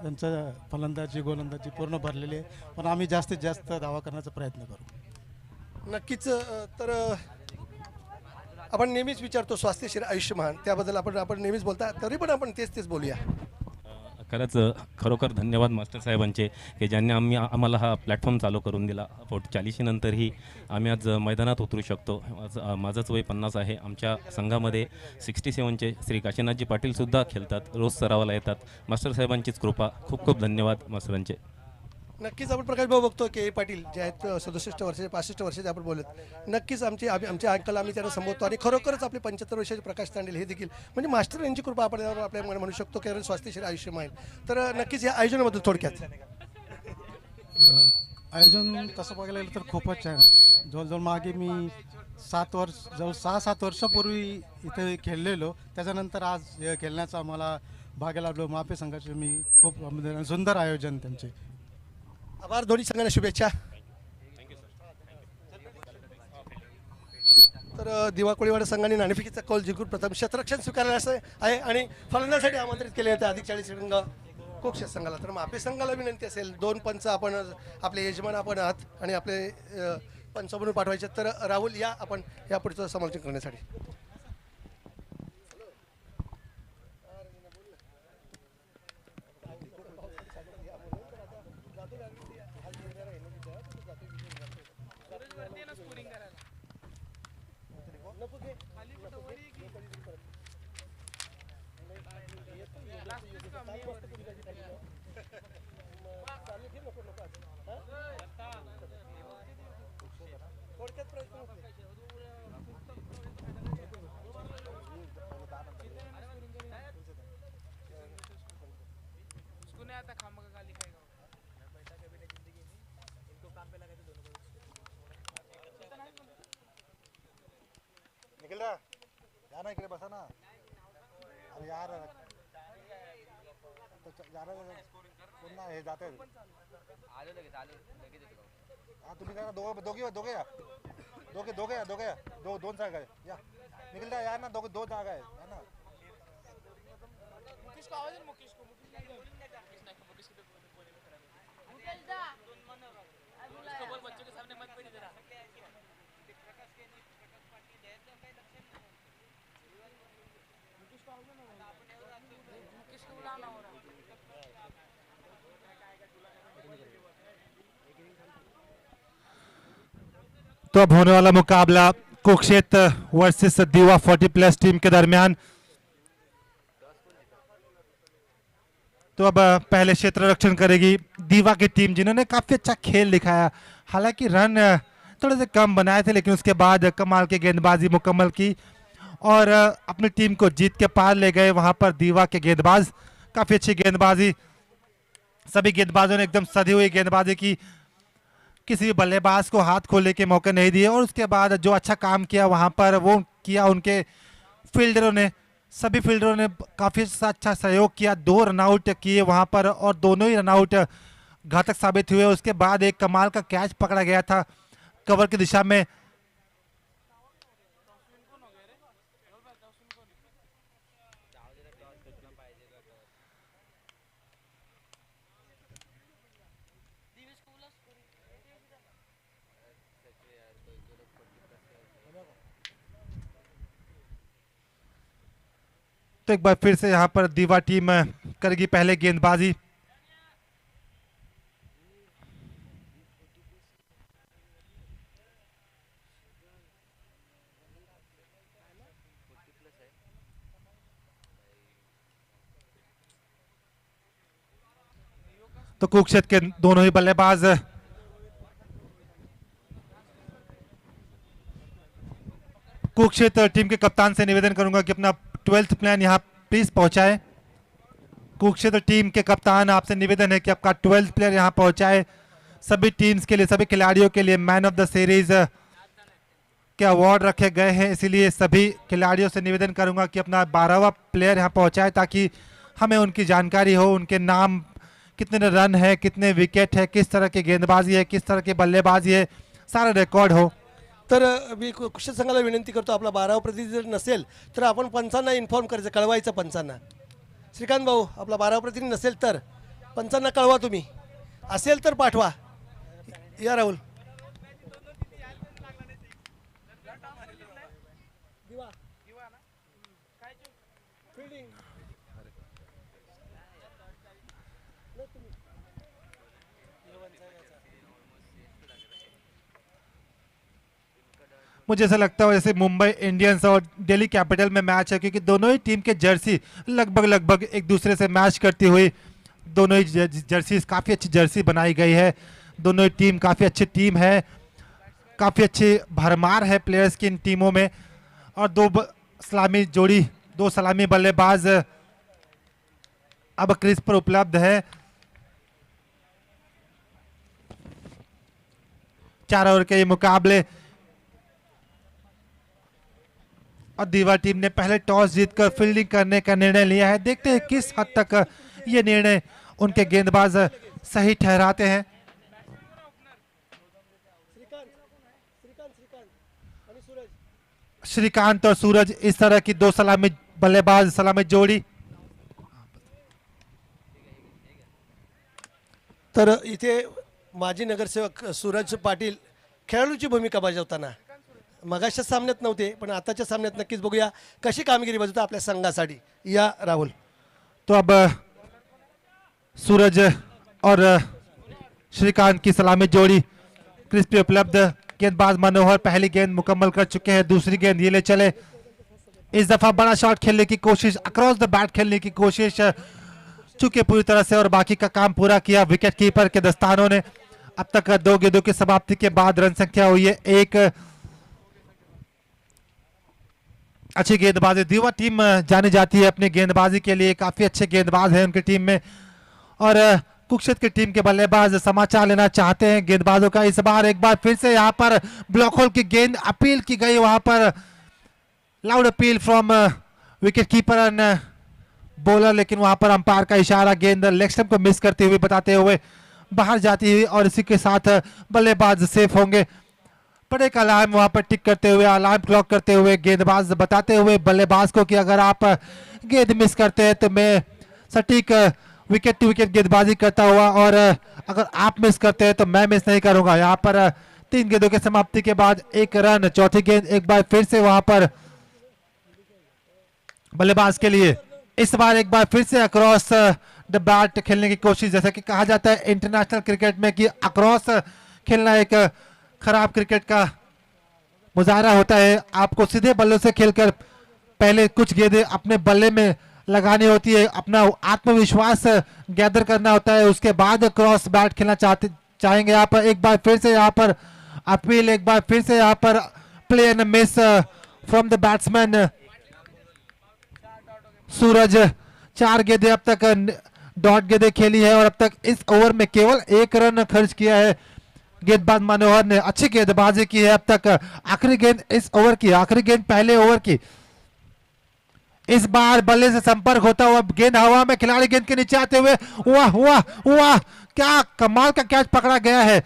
त्यांचं फलंदाजी गोलंदाजी पूर्ण भरलेली आहे, पण आम्ही जास्तीत जास्त धावा करण्याचा प्रयत्न करू. नक्कीच तर आपण नेहमीच विचारतो स्वास्थ्यशीर आयुष्यमान, त्याबद्दल आपण नेहमीच बोलता, तरी पण आपण तेच बोलूया. खरंच खरोखर धन्यवाद मास्टर साहेबांचे की ज्यांनी आम्हाला हा प्लॅटफॉर्म चालू करून दिला. 40 नंतरही आम्ही आज मैदानात उतरू शकतो. आज माझंच वय 50 आहे. आमच्या संघामध्ये 67चे श्री काशीनाथजी पाटीलसुद्धा खेळतात, रोज सरावाला येतात. मास्टर साहेबांचीच कृपा. खूप खूप धन्यवाद मास्टरांचे. नक्कीच आपण प्रकाश भाऊ बघतो के पाटील जे आहेत 67 वर्षाचे 65 वर्षाचे आपण बोलत. नक्कीच आमच्या अंकल आम्ही त्यांना संबोधतो आणि खरोखरच आपले 75 वर्षाचे प्रकाश तांडेल हे देखील म्हणजे मास्टर यांची कृपा आपण आपल्या म्हणू शकतो केवळ स्वास्थ्यशीर आयुष्यमान. तर नक्कीच या आयोजनाबद्दल थोडक्यात आयोजन तसं बघायला गेलं तर खूपच छान आहे. जवळजवळ मागे मी 7 वर्ष जवळ 6-7 वर्षापूर्वी इथे खेळलेलो, त्याच्यानंतर आज खेळण्याचा आम्हाला भाग्य लाभलो. मापे संघाचे मी खूप सुंदर आयोजन त्यांचे. आभार. दोन्ही संघांना शुभेच्छा. तर दिवा कोळीवाडा संघाने नाणेफेकीचा कौल जिंकून प्रथम क्षेत्ररक्षण स्वीकारले आहे आणि फलंदाजीसाठी आमंत्रित केले होते अधिक 40 रंग कोक्ष संघाला. तर मापे संघाला विनंती असेल 2 पंच आपण आपले यजमान आपण आहात आणि आपले पंच म्हणून पाठवायचे. तर राहुल या आपण या पुढचं समालोचन करण्यासाठी. निखिल दा या ना, इकडे बसा ना. अरे यार पुन्हा हे जाते. हा तुम्ही जरा दोघे या. दोन जागा आहे या. निखिल दा या ना, दो जागा आहे ना. तो अब होने वाला मुकाबला कुरुक्षेत्र वर्सेस दीवा 40+ टीम के दरमियान. तो अब पहले क्षेत्र रक्षण करेगी दीवा की टीम, जिन्होंने काफी अच्छा खेल दिखाया. हालांकि रन थोड़े से कम बनाए थे, लेकिन उसके बाद कमाल की गेंदबाजी मुकम्मल की और अपनी टीम को जीत के पार ले गए. वहां पर दीवा के गेंदबाज काफी अच्छी गेंदबाजी, सभी गेंदबाजों ने एकदम सधी हुई गेंदबाजी की, किसी भी बल्लेबाज को हाथ खोलने के मौके नहीं दिए. और उसके बाद जो अच्छा काम किया वहां पर वो किया उनके फील्डरों ने. सभी फील्डरों ने काफी अच्छा सहयोग किया. 2 रनआउट किए वहां पर और दोनों ही रनआउट घातक साबित हुए. उसके बाद एक कमाल का कैच पकड़ा गया था कवर की दिशा में. तो एक बार फिर से यहां पर दीवा टीम करेगी पहले गेंदबाजी. तो कुरुक्षेत्र के दोनों ही बल्लेबाज कुरुक्षेत्र टीम के कप्तान से निवेदन करूंगा कि अपना 12th प्लान यहां प्लीज पहुंचाए. कुरुक्षेत्र टीम के कप्तान आपसे निवेदन है कि आपका 12th प्लेयर यहां पहुंचाए. सभी टीम्स के लिए, सभी खिलाड़ियों के लिए मैन ऑफ द सीरीज के अवार्ड रखे गए हैं, इसीलिए सभी खिलाड़ियों से निवेदन करूंगा कि अपना 12वां प्लेयर यहां पहुंचाए ताकि हमें उनकी जानकारी हो, उनके नाम, कितने रन है, कितने विकेट है, किस तरह की गेंदबाजी है, किस तरह की बल्लेबाजी है, सारा रिकॉर्ड हो. तर मी कुरुक्षेत्र संघाला विनंती करतो, आपला 12वा प्रतिनिधी जर नसेल तर आपण पंचांना इन्फॉर्म करायचं, कळवायचं पंचांना. श्रीकांत भाऊ आपला 12वा प्रतिनिधी नसेल तर पंचांना कळवा तुम्ही, असेल तर पाठवा. या राहुल. मुझे ऐसा लगता है जैसे मुंबई इंडियंस और दिल्ली कैपिटल में मैच है, क्योंकि दोनों ही टीम के जर्सी लगभग एक दूसरे से मैच करती हुई, दोनों ही जर्सी काफ़ी अच्छी जर्सी बनाई गई है. दोनों ही टीम काफ़ी अच्छी टीम है, काफ़ी अच्छी भरमार है प्लेयर्स की इन टीमों में. और दो सलामी बल्लेबाज अब क्रीज पर उपलब्ध है. 4 ओवर के ये मुकाबले, और दीवा टीम ने पहले टॉस जीतकर फील्डिंग करने का निर्णय लिया है. देखते हैं किस हद तक ये निर्णय उनके गेंदबाज सही ठहराते हैं. श्रीकांत और सूरज इस तरह की दो सलामी बल्लेबाज, सलामी जोडी. तर इथे माजी नगरसेवक सूरज पाटील खेळाडूची भूमिका बजावताना मगाच्या सामन्यात नव्हते, पण आताच्या सामन्यात नक्कीच बघूया कशी कामगिरी बजावतात आपल्या संघासाठी. या राहुल. तो अब सूरज और श्रीकांत की सलामी जोड़ी क्रीज पे उपलब्ध. गेंदबाज मनोहर पहली गेंद मुकम्मल कर चुके हैं, दूसरी गेंद ये ले चले. इस दफा बड़ा शॉट खेलने की कोशिश, अक्रॉस द बैट खेलने की कोशिश, चुके पूरी तरह से और बाकी का काम पूरा किया विकेट कीपर के दस्तानों ने. अब तक 2 गेंदों की समाप्ति के बाद रन संख्या हुई है 1. अच्छी गेंदबाजी, दीवा टीम जानी जाती है अपनी गेंदबाजी के लिए, काफी अच्छे गेंदबाज हैं उनकी टीम में. और कुक्षेत्र की टीम के बल्लेबाज समाचार लेना चाहते हैं गेंदबाजों का. इस बार एक बार फिर से यहाँ पर ब्लॉक होल की गेंद अपील की गई, वहां पर loud appeal from wicket keeper and bowler, लेकिन वहां पर अंपायर का इशारा गेंद लेग स्टंप को मिस करते हुए बताते हुए बाहर जाती हुई, और इसी के साथ बल्लेबाज सेफ होंगे. पर एक अलार्म वहां पर टिक करते हुए, अलार्म क्लॉक करते हुए गेंदबाज बताते हुए बल्लेबाज को कि अगर आप गेंद मिस करते हैं तो मैं सटीक विकेट टू विकेट गेंदबाजी करता हुआ, और अगर आप मिस करते हैं तो मैं मिस नहीं करूंगा. यहाँ पर 3 गेंदों की समाप्ति के बाद 1 रन. चौथी गेंद एक बार फिर से वहां पर बल्लेबाज के लिए. इस बार एक बार फिर से अक्रॉस द बैट खेलने की कोशिश. जैसा कि कहा जाता है इंटरनेशनल क्रिकेट में कि अक्रॉस खेलना एक खराब क्रिकेट का मुजाहरा होता है. आपको सीधे बल्लों से खेलकर पहले कुछ गेंदें अपने बल्ले में लगानी होती है, अपना आत्मविश्वास गैदर करना होता है, उसके बाद क्रॉस बैट खेलना चाहेंगे. यहाँ पर एक बार फिर से यहाँ पर अपील, एक बार फिर से यहाँ पर play and miss from the batsman Suraj. 4 गेंदें अब तक डॉट गेंदें खेली है, और अब तक इस ओवर में केवल 1 रन खर्च किया है गेंदबाज मनोहर ने. अच्छी गेंदबाजी की है अब तक. आखिरी गेंद इस ओवर की, आखिरी गेंद पहले ओवर की. इस बार बल्ले से संपर्क होता हुआ गेंद हवा में, खिलाड़ी गेंद के नीचे आते हुए, वाह वाह वाह, क्या कमाल का कैच पकड़ा गया है.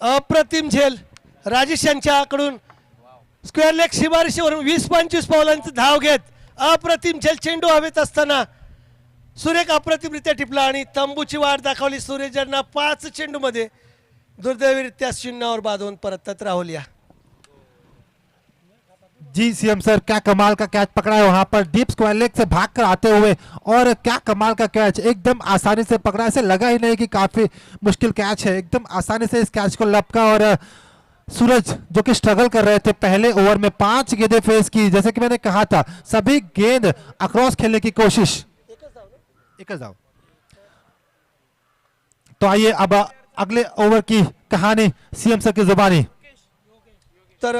अप्रतिम झेल राजेश यांच्याकडून स्क्वेअर लेग शिबारशीवरून 20-25 पावलांची धाव घेत अप्रतिम झेल. चेंडू हवेत असताना सुरेख अप्रतिमरित्या टिपला आणि तंबूची वाट दाखवली. सूरज यांना 5 चेंडूमध्ये दुर्दैवीरित्या 0 बाधवून परतत राहुल. या जी सीएम सर, क्या कमाल का कैच पकड़ा है वहां पर, डीप स्क्वायर लेग से भागकर आते हुए, और क्या कमाल का कैच, एकदम आसानी से पकड़ा. ऐसे लगा ही नहीं कि काफी मुश्किल कैच है, एकदम आसानी से इस कैच को लपका. और सूरज जो कि स्ट्रगल कर रहे थे पहले ओवर में, 5 गेंदें फेस की. जैसे कि मैंने कहा था, सभी गेंद अक्रॉस खेलने की कोशिश. एक जाओ. तो आइए अब अगले ओवर की कहानी सीएम सर की जुबानी. तर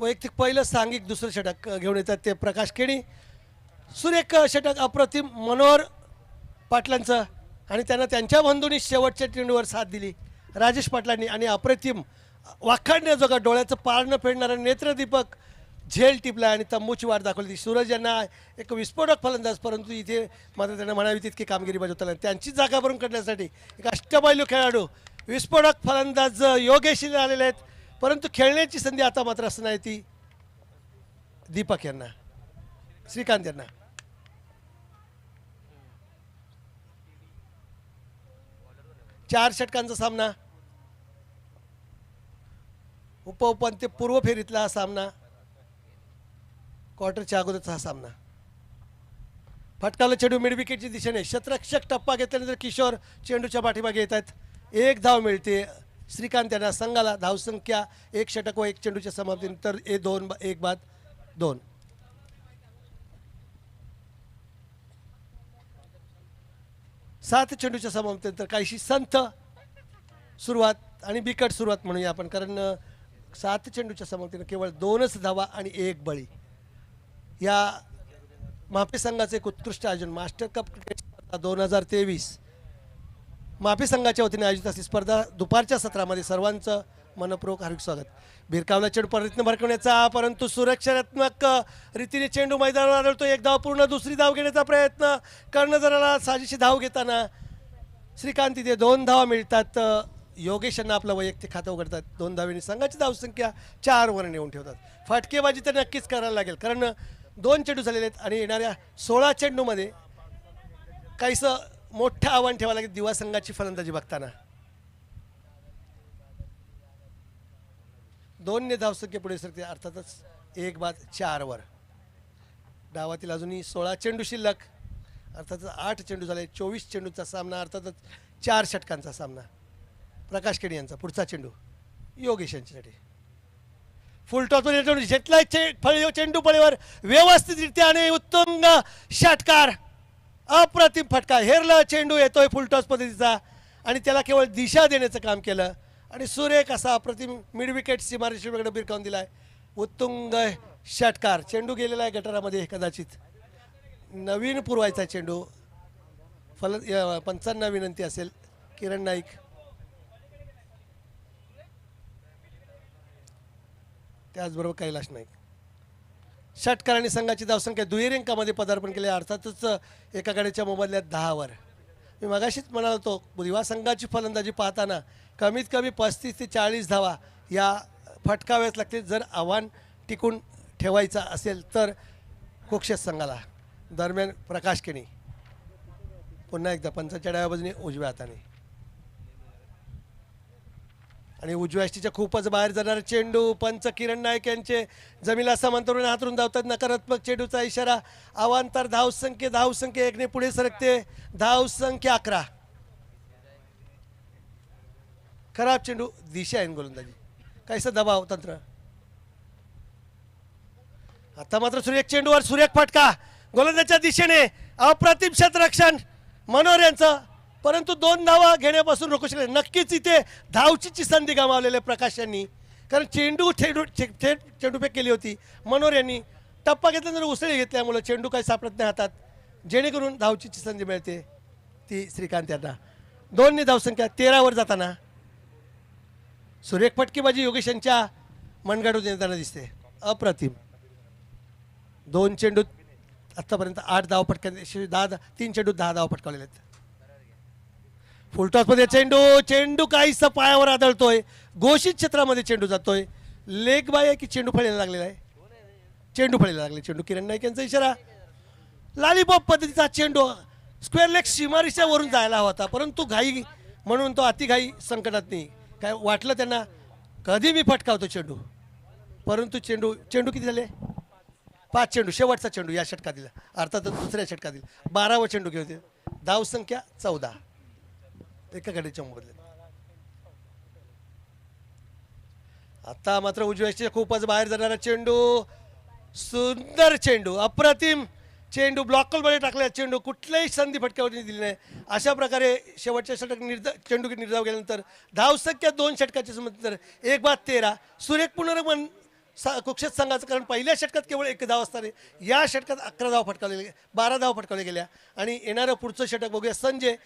वैयक्तिक पहिलं सांघिक दुसरं षटक घेऊन येतात ते प्रकाश केणी. सुरेख षटक अप्रतिम मनोहर पाटलांचं, आणि त्यांना त्यांच्या बंधूंनी शेवटच्या चेंडूवर साथ दिली राजेश पाटलांनी. आणि अप्रतिम वाखाणण्याजोगा डोळ्याचं पारणं फेडणारा नेत्रदीपक झेल टिपला आणि तंबूची वाट दाखवली. सूरज यांना एक विस्फोटक फलंदाज, परंतु इथे मात्र त्यांना म्हणावी तितकी कामगिरी बजावताना त्यांची जागा भरून काढण्यासाठी एक अष्टपैलू खेळाडू विस्फोटक फलंदाज योगेशी आलेले आहेत. परंतु खेळण्याची संधी आता मात्र असणार आहे ती दीपक यांना, श्रीकांत यांना. 4 षटकांचा सामना, उपउपांत्यपूर्व फेरीतला हा सामना, क्वार्टरच्या अगोदरचा हा सामना. फटकाला चेंडू मिड विकेटच्या दिशेने, शतरक्षक टप्पा घेतल्यानंतर किशोर चेंडूच्या पाठीमागे येत आहेत. 1 धाव मिळते श्रीकांत यांना संघाला. धावसंख्या 1 षटक व 1 चेंडूच्या समाप्तीनंतर 1 बाद 2. सात चेंडूच्या समाप्तीनंतर काहीशी संथ सुरुवात आणि बिकट सुरुवात म्हणूया आपण, कारण 7 चेंडूच्या समाप्तीने केवळ 2च धावा आणि 1 बळी. या मापी संघाचे एक उत्कृष्ट आयोजन मास्टर कप क्रिकेट स्पर्धा 2023 मापी संघाच्या वतीने आयोजित असली स्पर्धा. दुपारच्या सत्रामध्ये सर्वांचं मनपूर्वक हार्दिक स्वागत. भिरकावला चेंडू प्रयत्न भडकवण्याचा, परंतु सुरक्षात्मक रीतीने चेंडू मैदानावर आढळतो. 1 धाव पूर्ण, दुसरी धाव घेण्याचा प्रयत्न कर्णधाराला साजेशी धाव घेताना श्रीकांत तिथे 2 धावा मिळतात. योगेश यांना आपलं वैयक्तिक खातं उघडतात. 2 धावेने संघाची धावसंख्या 4 वर नेऊन ठेवतात. फटकेबाजी तर नक्कीच करायला लागेल, कारण 2 चेंडू झालेले आहेत आणि येणाऱ्या 16 चेंडूमध्ये काहीसं मोठं आव्हान ठेवावं लागेल दिवा संघाची फलंदाजी बघताना. 2 धावसंख्या पुढे सरते, अर्थातच 1 बाद 4 वर. डावातील अजूनही 16 चेंडू शिल्लक, अर्थातच 8 चेंडू झाले. 24 चेंडूचा सामना, अर्थातच 4 षटकांचा सामना. प्रकाश केडी यांचा पुढचा चेंडू योगेश यांच्यासाठी. फुल टॉसवर चेंडू घेतलाय, चेंडू फळीवर व्यवस्थितरित्या आणि उत्तुंग षटकार, अप्रतिम फटका. हेरला चेंडू येतोय फुल टॉस पद्धतीचा आणि त्याला केवळ दिशा देण्याचं काम केलं आणि सुरेख असा अप्रतिम मिड विकेट सीमारेषेकडे बिरकावून दिलाय. उत्तुंग षटकार. चेंडू गेलेला आहे गटारामध्ये, कदाचित नवीन पुरवायचा चेंडू. पंचांना विनंती असेल, किरण नाईक. त्याचबरोबर कैलाश नाईक. षटकार आणि संघाची धावसंख्या दुहेरी अंकामध्ये पदार्पण केले, अर्थातच एका गाडीच्या मोबदल्यात 10 वर. मी मगाशीच म्हणालो होतो, दिवा संघाची फलंदाजी पाहताना कमीत कमी 35 ते 40 धावा या फटकाव्याच लागतील जर आव्हान टिकून ठेवायचा असेल तर कोक्षेस संघाला. दरम्यान प्रकाश केणी पुन्हा एकदा पंचाच्या डाव्या बाजूने उजव्या हाताने आणि उजव्या यष्टीच्या खूपच बाहेर जाणारा चेंडू. पंच किरण नाईक यांचे जमीला समांतरून हातरून धावतात. नकारात्मक चेंडूचा इशारा. अवांतर धावसंख्या 1 ने पुढे सरकते. धावसंख्या 11. खराब चेंडू, दिशा आहे गोलंदाजी, काहीसा दबाव तंत्र. आता मात्र सुरेख चेंडूवर सुरेख फटका गोलंदाजच्या दिशेने. अप्रतिम क्षेत्ररक्षण मनोहर यांचं, परंतु 2 धावा घेण्यापासून रोखू शकले. नक्कीच इथे धावचीची संधी गमावलेल्या प्रकाश यांनी, कारण चेंडू थेट चेंडूफेक केली होती. मनोहर यांनी टप्पा घेतल्यानंतर उसळी घेतल्यामुळे चेंडू काही सापडत नाही हातात, जेणेकरून धावचीची संधी मिळते ती श्रीकांत यांना. 2 ने धावसंख्या 13 वर जाताना सुरेख फटकेबाजी योगेश यांच्या मनगाडून येताना दिसते. अप्रतिम. 2 चेंडू आतापर्यंत 8 धाव फटका, 3 चेंडू 10 धाव फटकावलेले आहेत. फुलटॉसमध्ये चेंडू काहीसा पायावर आदळतोय. घोषित क्षेत्रामध्ये चेंडू जातोय. लेग बाय आहे की चेंडू फळीला लागलेला आहे? चेंडू फळीला लागले. चेंडू किरण नाईक यांचा इशारा. लॉलीपॉप पद्धतीचा चेंडू स्क्वेअर लेग सीमारेषेवरून जायला हवा होता, परंतु घाई म्हणून तो अतिघाई संकटात नाही. काय वाटलं त्यांना कधी मी फटकावतो चेंडू, परंतु चेंडू किती झाले? 5 चेंडू. शेवटचा चेंडू या षटकात दिला, अर्थातच दुसऱ्या षटकात दिला. 12वा चेंडू घेऊ होते. धावसंख्या 14 एका गाडीच्या मोबदल्यात. आता मात्र उजव्याच्या खूपच बाहेर जाणारा चेंडू. सुंदर चेंडू, अप्रतिम चेंडू. ब्लॉकमध्ये टाकला चेंडू, कुठल्याही संधी फटक्यावरती दिली नाही. अशा प्रकारे शेवटच्या षटक चेंडू निर्धाव केल्यानंतर धावसंख्या 2 षटकाच्या नंतर 1 बाद 13. सुरेख पुनर्मन कुक्षेत संघाचं, कारण पहिल्या षटकात केवळ 1 धाव असताना या षटकात 11 धाव फटकावले, 12 धाव फटकावल्या गेल्या. आणि येणारं पुढचं षटक बघूया. संजय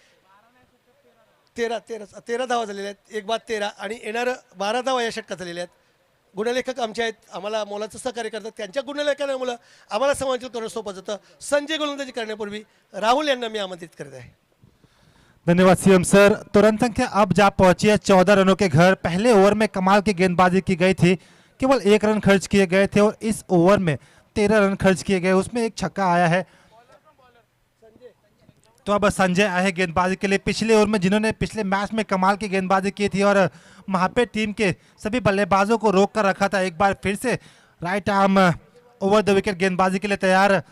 13 धावा झालेल्या आहेत, 1 बाद 13. आणि येणारं 12 धावा या षटकात झालेल्या आहेत. गुणलेखक आमचे आहेत, आम्हाला मोलाचं सहकार्य करतात. त्यांच्या गुणलेखनामुळे आम्हाला समांतर करणं सोपं जातं. संजय गोलंदाजी करण्यापूर्वी राहुल यांना मी आमंत्रित करत आहे. धन्यवाद सीएम सर. तो रन संख्या अब जा पहुंची है 14 रनों के घर. पहले ओवर में कमाल की गेंदबाजी की गई थी, केवल 1 रन खर्च किए गए थे और इस ओवर में 13 रन खर्च किए गए, उसमें 1 छक्का आया है. तो अब संजय आए गेंदबाजी के लिए। पिछले ओवर में जिन्होंने पिछले मैच में कमाल की गेंदबाजी की थी और वहां पे टीम के सभी बल्लेबाजों को रोक कर रखा था, एक बार फिर से right arm over the wicket गेंदबाजी के लिए तैयार।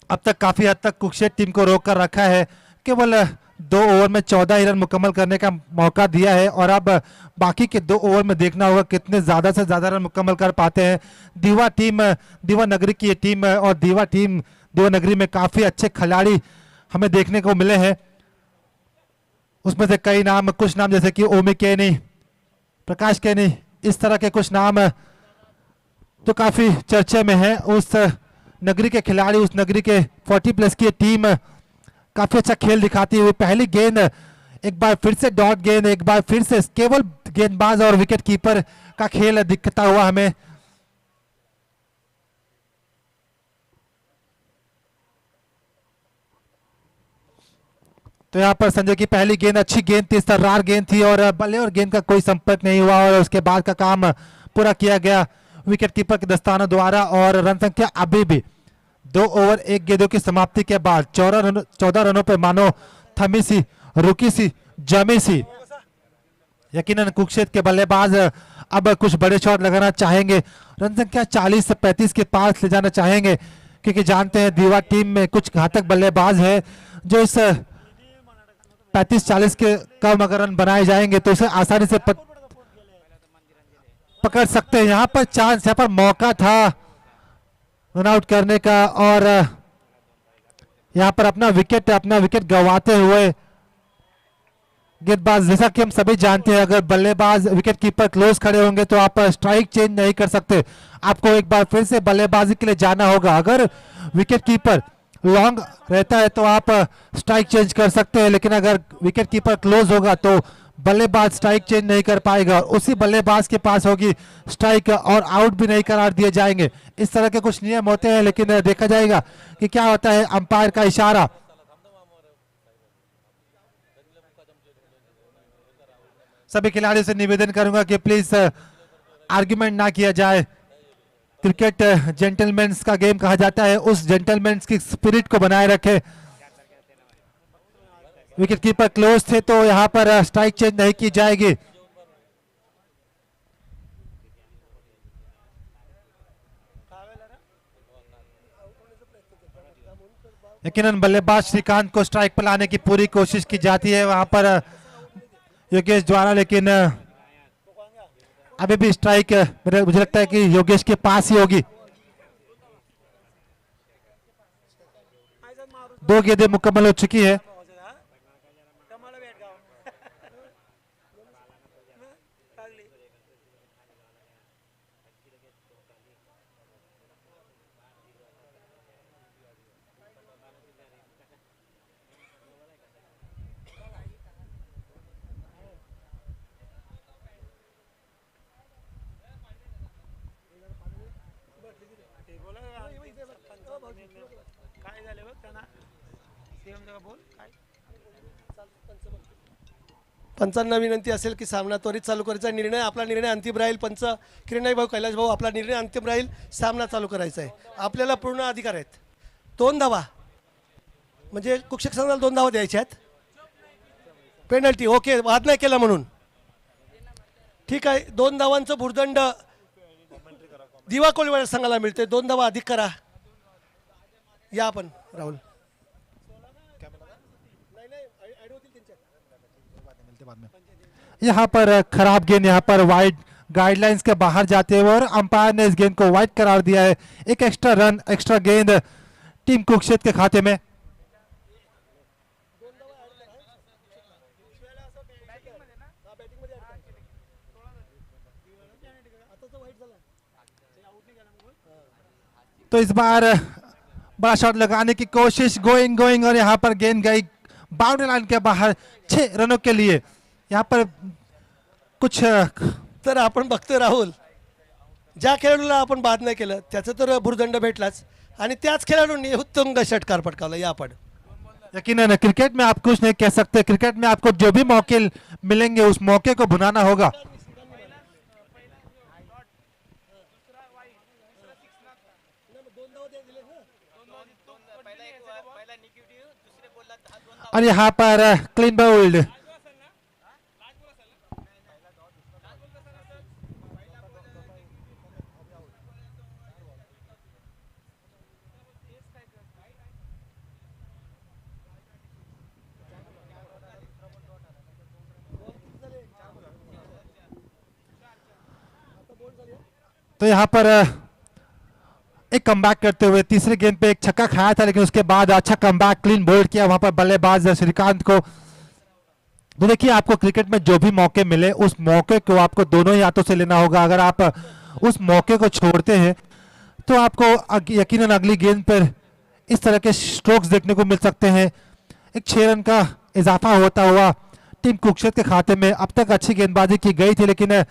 अब तक काफी हद तक कुक्षेत्र टीम को रोक कर रखा है, केवल 2 ओवर में 14 ही रन मुकम्मल करने का मौका दिया है और अब बाकी के 2 ओवर में देखना होगा कितने ज्यादा से ज्यादा रन मुकम्मल कर पाते हैं। दीवा नगरी की ये टीम और दीवा नगरी में काफी अच्छे खिलाड़ी हमें देखने को मिले हैं। उसमें से कुछ नाम जैसे कि ओमी केनी, प्रकाश केनी, इस तरह के कुछ नाम तो काफी चर्चे में है। उस नगरी के खिलाड़ी, उस नगरी के 40+ की टीम काफी अच्छा खेल दिखाती हुई। पहली गेंद एक बार फिर से डॉट गेंद, एक बार फिर से केवल गेंदबाज और विकेट कीपर का खेल दिखता हुआ हमें। तो यहाँ पर संजय की पहली गेंद अच्छी गेंद थी, सर्रार गेंद थी और बल्ले और गेंद का कोई संपर्क नहीं हुआ और उसके बाद का काम पूरा किया गया विकेट कीपर के दस्ताना द्वारा। और रन संख्या अभी भी 2 ओवर 1 गेंदों की समाप्ति के बाद 14 रनों पे मानो थमी सी, रुकी सी, जमी सी। यकीनन कुक्षेत्र के बल्लेबाज अब कुछ बड़े शॉट लगाना चाहेंगे, रन संख्या 40 से 35 के पास ले जाना चाहेंगे, क्योंकि जानते हैं दीवा टीम में कुछ घातक बल्लेबाज है जो इस 35-40 के कम अगर रन बनाए जाएंगे तो उसे आसानी से पकड़ सकते हैं। यहाँ पर चांस, यहाँ पर मौका था रन आउट करने का और यहाँ पर अपना विकेट गंवाते हुए गेंदबाज, जैसा कि हम सभी जानते हैं अगर बल्लेबाज विकेट कीपर क्लोज खड़े होंगे तो आप स्ट्राइक चेंज नहीं कर सकते, आपको एक बार फिर से बल्लेबाजी के लिए जाना होगा। अगर विकेट कीपर लॉन्ग रहता है तो आप स्ट्राइक चेंज कर सकते हैं, लेकिन अगर विकेट कीपर क्लोज होगा तो बल्लेबाज स्ट्राइक चेंज नहीं कर पाएगा, उसी बल्लेबाज के पास होगी स्ट्राइक और आउट भी नहीं करार दिए जाएंगे। इस तरह के कुछ नियम होते हैं, लेकिन देखा जाएगा कि क्या होता है। अंपायर का इशारा, सभी खिलाड़ियों से निवेदन करूंगा कि प्लीज आर्ग्यूमेंट ना किया जाए। क्रिकेट जेंटलमैन्स का गेम कहा जाता है, उस जेंटलमैन्स की स्पिरिट को बनाए रखे। विकेट कीपर क्लोज थे तो यहां पर स्ट्राइक चेंज नहीं की जाएगी। यकीनन बल्लेबाज श्रीकांत को स्ट्राइक पर लाने की पूरी कोशिश की जाती है वहां पर योगेश द्वारा, लेकिन अभी भी स्ट्राइक मुझे लगता है कि योगेश के पास ही होगी। 2 गेंदें मुकम्मल हो चुकी है। पंचांना विनंती असेल की सामना त्वरित चालू करायचा निर्णय, आपला निर्णय अंतिम राहील। पंच किरण भाऊ, कैलाश भाऊ, आपला निर्णय अंतिम राहील, सामना चालू करायचा आहे। आपल्याला पूर्ण अधिकार आहेत। 2 धावा म्हणजे कुक्षक संघाला 2 धावा द्यायच्या आहेत। पेनल्टी ओके, वाद नाही केला म्हणून ठीक आहे। 2 धावांचं भुर्दंड दिवा कोळीवाडा संघाला मिळते। 2 धावा अधिक करा। या आपण राहुल यहाँ पर खराब गेंद, यहाँ पर वाइड गाइडलाइंस के बाहर जाते हुए और अंपायर ने इस गेंद को वाइड करार दिया है। एक एक्स्ट्रा रन, एक्स्ट्रा गेंद टीम कुक्षेत्र के खाते में। तो इस बार बड़ा शॉट लगाने की कोशिश, गोइंग और यहाँ पर गेंद गई बाउंड्री लाइन के बाहर 6 रनों के लिए। यहाँ पर कुछ तर आपण बघतोय राहुल, ज्या खेळाडूला आपण बाद नाही केलं त्याचं तर भुर्दंड भेटलाच आणि त्याच खेळाडूंनी उत्तुंग षटकार पटकावला। या आपण यकीनन क्रिकेट में आप कुछ नहीं कह सकते, क्रिकेट में आपको जो भी मौके मिलेंगे उस मौके को भुनाना होगा। और यहाँ पर क्लीन बोल्ड। तो यहाँ पर एक कमबैक करते हुए तीसरे गेंद पे एक छक्का खाया था, लेकिन उसके बाद अच्छा कमबैक क्लीन बोल्ड किया वहां पर बल्लेबाज श्रीकांत को। तो देखिए, आपको क्रिकेट में जो भी मौके मिले उस मौके को आपको दोनों ही हाथों से लेना होगा। अगर आप उस मौके को छोड़ते हैं तो आपको यकीनन अगली गेंद पर इस तरह के स्ट्रोक्स देखने को मिल सकते हैं। एक 6 रन का इजाफा होता हुआ टीम कुक्षेत्र के खाते में। अब तक अच्छी गेंदबाजी की गई थी, लेकिन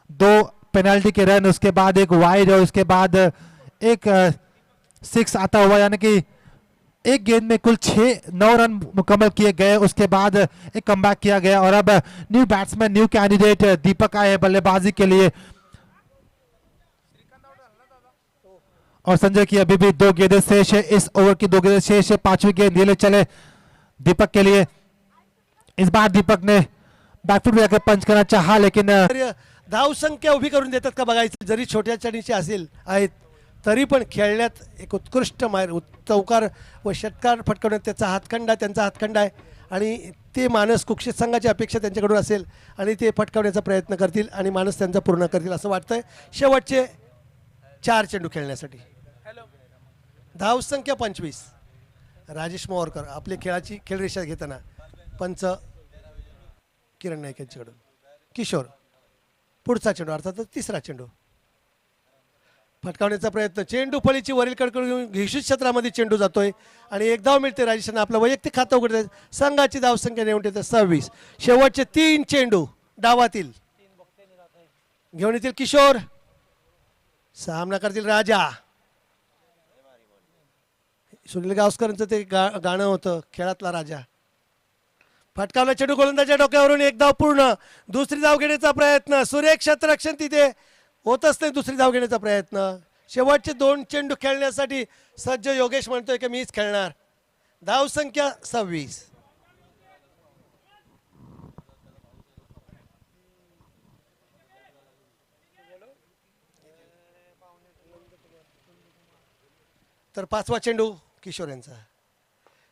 2 पेनल्टी के रन, उसके बाद एक वाइड और उसके बाद एक 6 आता हुआ, यानी कि एक गेंद में कुल 9 रन मुकम्मल किए गए। उसके बाद एक कमबैक किया गया और अब न्यू बैट्समैन, न्यू कैंडिडेट दीपक आए हैं बल्लेबाजी के लिए। और संजय की अभी भी 2 गेंदें शेष है, इस ओवर की 2 गेंदें शेष है। 5वीं गेंद ये ले चले दीपक के लिए। इस बार दीपक ने बैकफुट में जाकर पंच करना चाहा, लेकिन धाव संख्या उभी करून देतात का बघायचं। जरी छोट्या चणीचे असेल आहेत तरी पण खेळण्यात एक उत्कृष्ट माहेर, चौकार व षटकार फटकवण्यात त्याचा हातखंडा, त्यांचा हातखंडा आहे आणि ते मानस कुक्षित संघाची अपेक्षा त्यांच्याकडून असेल आणि ते फटकावण्याचा प्रयत्न करतील आणि मानस त्यांचा पूर्ण करतील असं वाटतंय। शेवटचे 4 चेंडू खेळण्यासाठी धाव संख्या 25। राजेश मोहरकर आपली खेळाची खेळरेषा घेताना पंच किरण नाईक यांच्याकडून। किशोर पुढचा चेंडू, अर्थातच तिसरा चेंडू फटकावण्याचा प्रयत्न। चेंडू फळीची वरील कडकडून घिसूत क्षेत्रामध्ये चेंडू जातोय आणि एक धाव मिळते। राजेशांना आपलं वैयक्तिक खातं उघडते। संघाची धाव संख्या नेऊन येते 26। शेवटचे 3 चेंडू डावातील घेऊन येतील किशोर, सामना करतील राजा। सुनील गावस्करांचं ते गाणं होतं खेळातला राजा। फटकावला चेंडू गोलंदाजाच्या डोक्यावरून, एक धाव पूर्ण। दुसरी धाव घेण्याचा प्रयत्न, सुरेख क्षेत्ररक्षण तिथे होतच नाही। दुसरी धाव घेण्याचा प्रयत्न। शेवटचे 2 चेंडू खेळण्यासाठी सज्ज योगेश म्हणतोय की मीच खेळणार। धाव संख्या 26। तर 5वा चेंडू किशोर यांचा।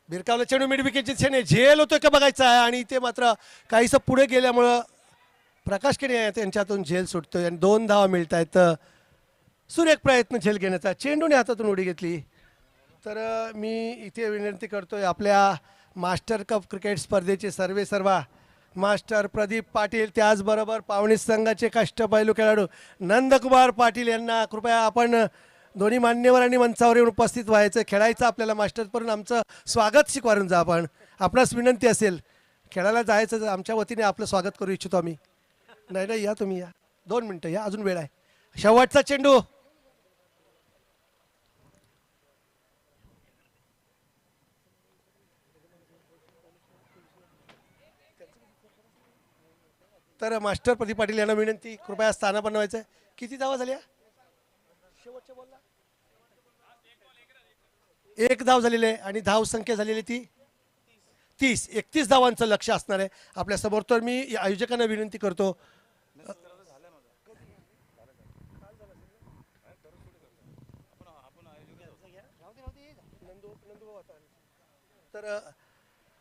बिरकावला चेंडू मिड विकेटची क्षणी झेल होतोय का बघायचा आहे आणि ते मात्र काहीसं पुढे गेल्यामुळं प्रकाश केणे त्यांच्यातून झेल सुटतोय आणि 2 धावा मिळत आहेत। सुरेख प्रयत्न झेल घेण्याचा, चेंडूने हातातून उडी घेतली। तर मी इथे विनंती करतोय आपल्या मास्टर कप क्रिकेट स्पर्धेचे सर्वेसर्वा मास्टर प्रदीप पाटील, त्याचबरोबर पावणी संघाचे कष्टपैलू खेळाडू नंदकुमार पाटील यांना कृपया आपण दोन्ही मान्यवरांनी मंचावर येऊन उपस्थित व्हायचं, खेळायचं आपल्याला। मास्टर करून आमचं स्वागत स्वीकारून जा। आपण आपणास विनंती असेल खेळायला जायचं तर आमच्या वतीने आपलं स्वागत करू इच्छितो आम्ही। नाही नाही, या तुम्ही या, 2 मिनटं या, अजून वेळ आहे। शेवटचा चेंडू तर मास्टर प्रदीप पाटील यांना विनंती कृपया स्थान बनवायचं। किती धावा झाल्या शेवटच्या बॉलला? 1 धाव झालेली आहे आणि धाव संख्या झालेली ती 31 धावांचं लक्ष असणार आहे आपल्या समोर। तर मी आयोजकांना विनंती करतो तर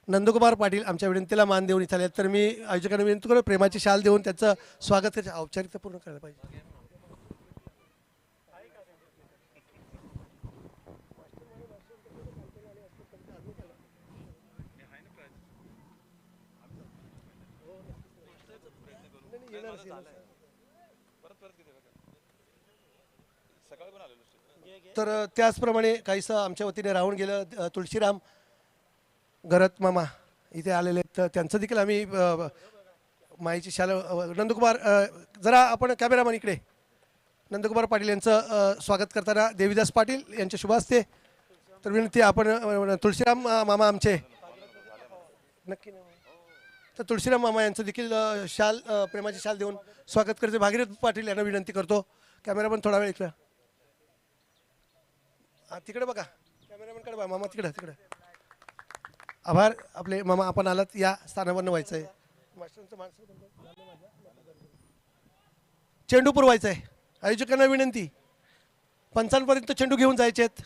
नंदकुमार पाटील आमच्या विनंतीला मान देऊन इथे आले। तर मी आयोजकांना विनंती करतो प्रेमाची शाल देऊन त्याचं स्वागत करायचं, औपचारिकता पूर्ण करायला पाहिजे। तर त्याचप्रमाणे काहीसं आमच्या वतीने राहून गेलं तुळशीराम गरत मामा इथे आलेले आहेत, तर त्यांचं देखील आम्ही माईची शाल। नंदकुमार जरा आपण कॅमेरामन इकडे, नंदकुमार पाटील यांचं स्वागत करताना देवीदास पाटील यांच्या शुभ हस्ते। तर विनंती आपण तुळशीराम मामा आमचे नक्की, तर तुळशीराम मामा यांचं देखील शाल प्रेमाची शाल देऊन स्वागत करते। भागीरथ पाटील यांना विनंती करतो, कॅमेरामन थोडा वेळ इकडे तिकडे बघा, कॅमेरामनकडे बघा मामा, तिकडे तिकडे आभार आपले मामा, आपण आलात या स्थानावर व्हायचं आहे. चेंडू पुरवायचा आहे. आयोजकांना विनंती, पंचांपर्यंत चेंडू घेऊन जायचे आहेत.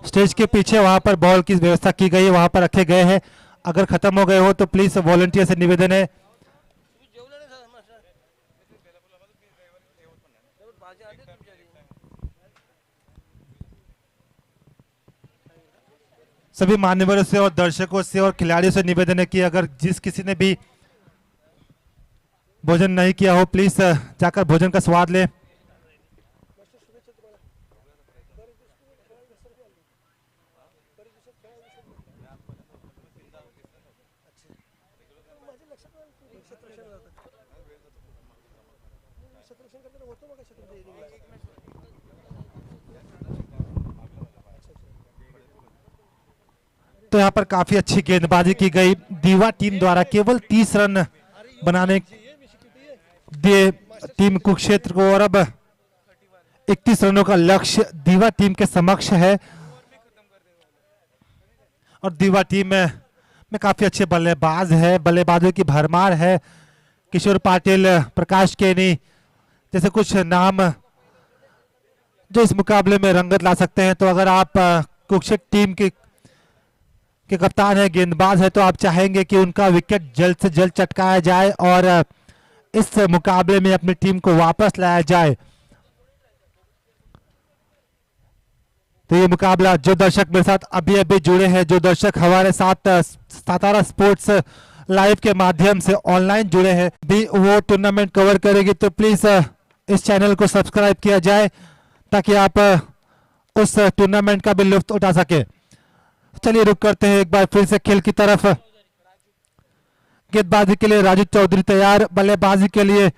स्टेज के पीछे वहां पर बॉल की व्यवस्था की गई है, वहां पर रखे गए हैं. अगर खत्म हो गए हो तो प्लीज वॉलंटियर से निवेदन है. सभी मान्यवरों से और दर्शकों से और खिलाड़ियों से निवेदन है कि अगर जिस किसी ने भी भोजन नहीं किया हो प्लीज जाकर भोजन का स्वाद ले. तो यहाँ पर काफी अच्छी गेंदबाजी की गई. दीवा टीम द्वारा केवल 30 रन बनाने दिए टीम कुरुक्षेत्र को, और अब 31 रनों का लक्ष्य दीवा टीम के समक्ष है. और दीवा टीम में काफी अच्छे बल्लेबाज है, बल्लेबाजों की भरमार है. किशोर पाटिल, प्रकाश केनी जैसे कुछ नाम जो इस मुकाबले में रंगत ला सकते हैं. तो अगर आप कुरुक्षेत्र टीम के कप्तान है, गेंदबाज है, तो आप चाहेंगे कि उनका विकेट जल्द से जल्द चटकाया जाए और इस मुकाबले में अपनी टीम को वापस लाया जाए. तो ये मुकाबला, जो दर्शक मेरे साथ अभी अभी जुड़े हैं, जो दर्शक हमारे साथ सतारा स्पोर्ट्स लाइव के माध्यम से ऑनलाइन जुड़े हैं, भी वो टूर्नामेंट कवर करेगी. तो प्लीज इस चैनल को सब्सक्राइब किया जाए ताकि आप उस टूर्नामेंट का भी लुत्फ उठा सके. चलिए रुक करते हैं एक बार फिर से खेल की तरफ. गेंदबाजी के लिए राजू चौधरी तैयार, बल्लेबाजी के लिए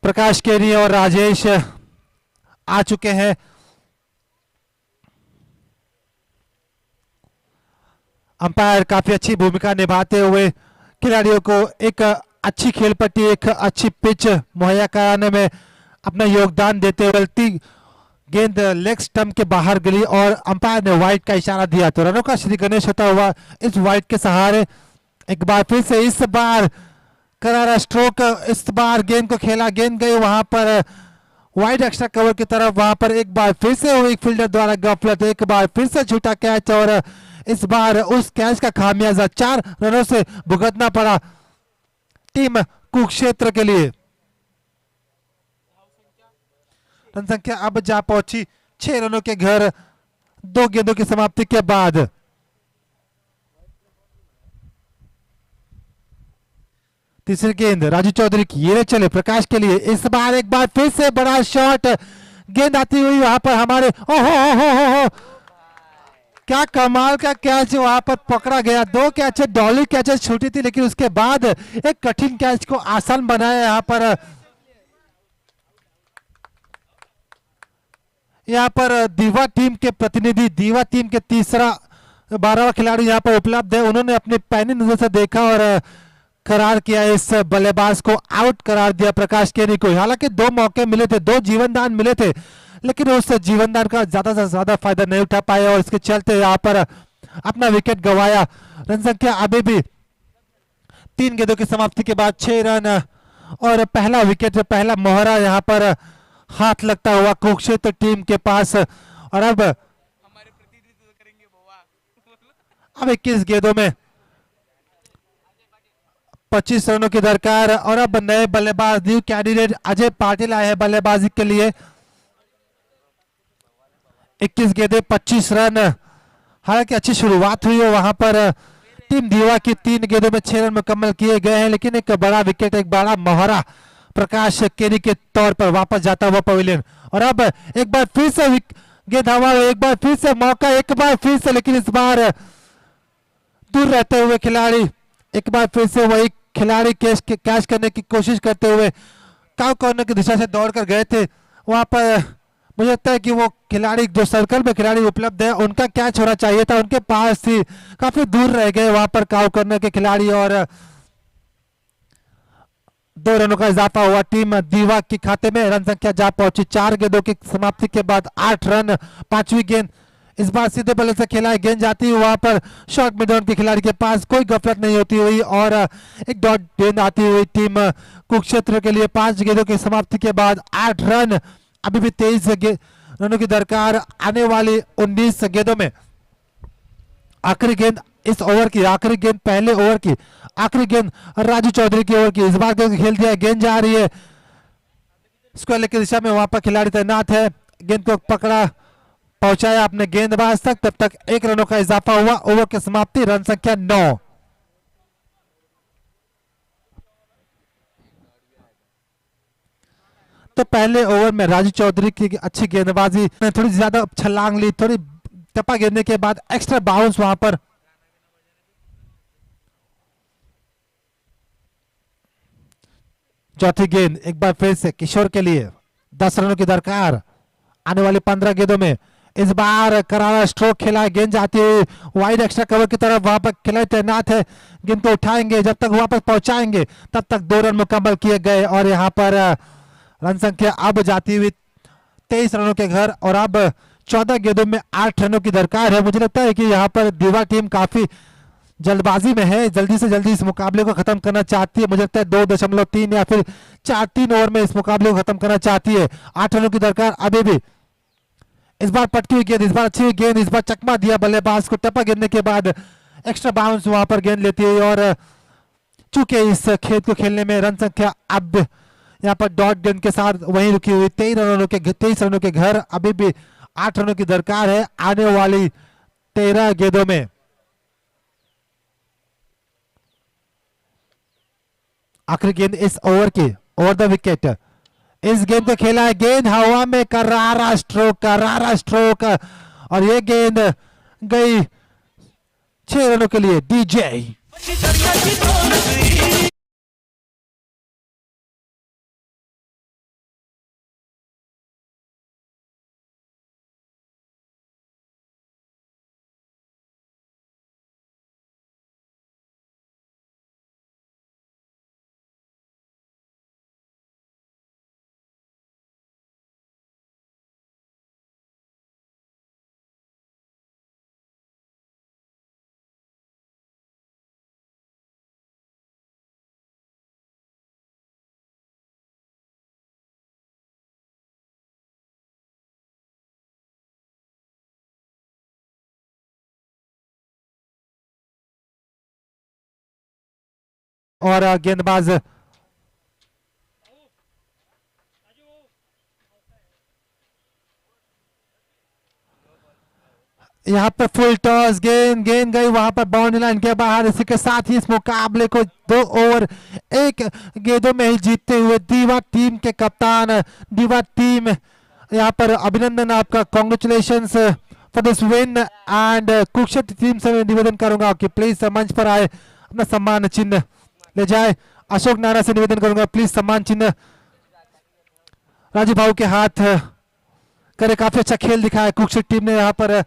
प्रकाश केनी और राजेश आ चुके हैं. अंपायर काफी अच्छी भूमिका निभाते हुए खिलाड़ियों को एक अच्छी खेल पट्टी, एक अच्छी पिच मुहैया कराने में अपना योगदान देते हुए गेंद लेग स्टंप के बाहर गई और अंपायर ने वाइड का इशारा दिया. तो रनों का श्री गणेश होता हुआ इस वाइड के सहारे एक बार फिर से इस बार करारा स्ट्रोक. इस बार गेंद को खेला, गेंद गई वहां पर वाइड एक्स्ट्रा कवर की तरफ. वहां पर एक बार फिर से हुई फील्डर द्वारा गफलत, एक बार फिर से छूटा कैच और इस बार उस कैच का खामियाजा 4 रनों से भुगतना पड़ा टीम कुरुक्षेत्र के लिए. रन संख्या अब जा पहुंची 6 रनों के घर 2 गेंदों की समाप्ति के बाद. तीसरी गेंद राजू चौधरी की, ये चले प्रकाश के लिए. इस बार एक बार फिर से बड़ा शॉट, गेंद आती हुई वहां पर हमारे ओहो क्या कमाल का कैच वहां पर पकड़ा गया. 2 कैच डॉली कैचेस छूटी थी, लेकिन उसके बाद एक कठिन कैच को आसान बनाया. यहाँ पर दीवा टीम के प्रतिनिधि, दीवा टीम के तीसरा 12वां खिलाड़ी यहाँ पर उपलब्ध है. उन्होंने अपनी पैनी नजर से देखा और करार किया, इस बल्लेबाज को आउट करार दिया प्रकाश केनी को. हालांकि 2 मौके मिले थे, 2 जीवनदान मिले थे, लेकिन उस जीवनदान का ज्यादा से ज्यादा फायदा नहीं उठा पाए और इसके चलते यहाँ पर अपना विकेट गंवाया. रन संख्या अभी भी 3 गेंदों की समाप्ति के बाद 6 रन और पहला विकेट, पहला मोहरा यहाँ पर हाथ लगता हुआ कुरुक्षेत्र टीम के पास. और अब 21 गेंदों में 25 रनों की दरकार. और अब नए बल्लेबाज, न्यू कैंडिडेट अजय पाटिल आए हैं बल्लेबाजी के लिए. 21 गेंदें 25 रन. हालांकि अच्छी शुरुआत हुई है वहां पर टीम दीवा की. 3 गेंदों में 6 रन मुकम्मल किए गए हैं, लेकिन एक बड़ा विकेट, एक बड़ा मोहरा प्रकाश केनी के तौर पर वापस जाता हुआ पवेलियन. और अब एक बार फिर से गेंद हवा, एक बार फिर से मौका, एक बार फिर से, लेकिन इस बार दूर रहते हुए खिलाड़ी, एक बार फिर से वही खिलाड़ी कैच करने की कोशिश करते हुए काउ कॉर्नर की दिशा से दौड़कर गए थे. वहां पर मुझे लगता है कि वो खिलाड़ी जो सर्कल में खिलाड़ी उपलब्ध है उनका कैच होना चाहिए था, उनके पास थी, काफी दूर रह गए वहां पर काउ करने के खिलाड़ी और 2 रनों का इजाफा हुआ टीम दीवा के खाते में। रन संख्या जा पहुंची 4 गेंदों की समाप्ति के बाद 8 रन। 5वीं गेंद इस बार सीधे बल्ले से खेला है, गेंद जाती है वहां पर शॉर्ट मिड ऑन के खिलाड़ी के पास, कोई गफलत नहीं होती हुई और एक डॉट गेंद आती हुई टीम कुरुक्षेत्र के लिए। 5 गेंदों की समाप्ति के बाद 8 रन। अभी भी 23 रनों की दरकार आने वाली 19 गेंदों में। आखिरी गेंद इस ओवर की, आखिरी गेंद पहले ओवर की, आखिरी गेंद राजू चौधरी की ओवर की। इस बार गेंद खेल दिया, गेंद जा रही है स्क्वायर की दिशा में, वहां पर खिलाड़ी तैनात है, गेंद को पकड़ा, पहुंचाया अपने गेंदबाज तक। तब तक 1 रनों का इजाफा हुआ, ओवर की समाप्ति, रन संख्या 9। तो पहले ओवर में राजू चौधरी की अच्छी गेंदबाजी, थोड़ी ज्यादा छलांग ली, थोड़ी टप्पा गिरने के बाद एक्स्ट्रा बाउंस वहां पर। चौथी गेंद एक बार फिर से किशोर के लिए, 10 रनों की दरकार आने वाली 15 गेंदों में। इस बार करारा स्ट्रोक खेला, गेंद जाती हुई वाइड एक्स्ट्रा कवर की तरफ, वहां पर खिलाड़ी तैनात है, गेंद को उठाएंगे, जब तक वापस पहुंचाएंगे तब तक 2 रन मुकम्मल किए गए और यहां पर रन संख्या अब जाती हुई 23 रनों के घर और अब 14 गेंदों में 8 रनों की दरकार है। मुझे लगता है कि यहाँ पर दीवा टीम काफी जल्दबाजी में है, जल्दी से जल्दी इस मुकाबले को खत्म करना चाहती है। मुझे लगता है 2.3 या फिर 4-3 ओवर में इस मुकाबले को खत्म करना चाहती है। 8 रनों की दरकार अभी भी। इस बार पटकी हुई गेंद, इस बार अच्छी हुई गेंद, इस बार चकमा दिया बल्लेबाज को, टप्पा गिरने के बाद एक्स्ट्रा बाउंस वहां पर गेंद लेती है और चूंकि इस खेल को खेलने में रन संख्या अब यहाँ पर डॉट गेंद के साथ वहीं रुकी हुई। 23 रनों के घर, अभी भी 8 रनों की दरकार है आने वाली 13 गेंदों में। आखिरी गेंद इस ओवर की, ओवर द विकेट। इस गेंद को खेला है, गेंद हवा में, करारा स्ट्रोक और ये गेंद गई 6 रनों के लिए। डीजे और गेंदबाज यहाँ पर फुल टॉस, गेंद गई वहां पर बाउंड्री लाइन के बाहर। इसी के साथ ही इस मुकाबले को 2 ओवर 1 गेंदों में ही जीतते हुए दीवा टीम के कप्तान, दीवा टीम, यहाँ पर अभिनंदन आपका, congratulations for this win. And Kurukshetra team से मैं निवेदन करूंगा कि प्लीज मंच पर आए, अपना सम्मान चिन्ह ले जाए। अशोक नारा से निवेदन करूंगा, प्लीज सम्मान चिन्ह राजू भाऊ के हाथ करे। काफी अच्छा खेल दिखाया कुरुक्षेत्र टीम ने यहाँ पर।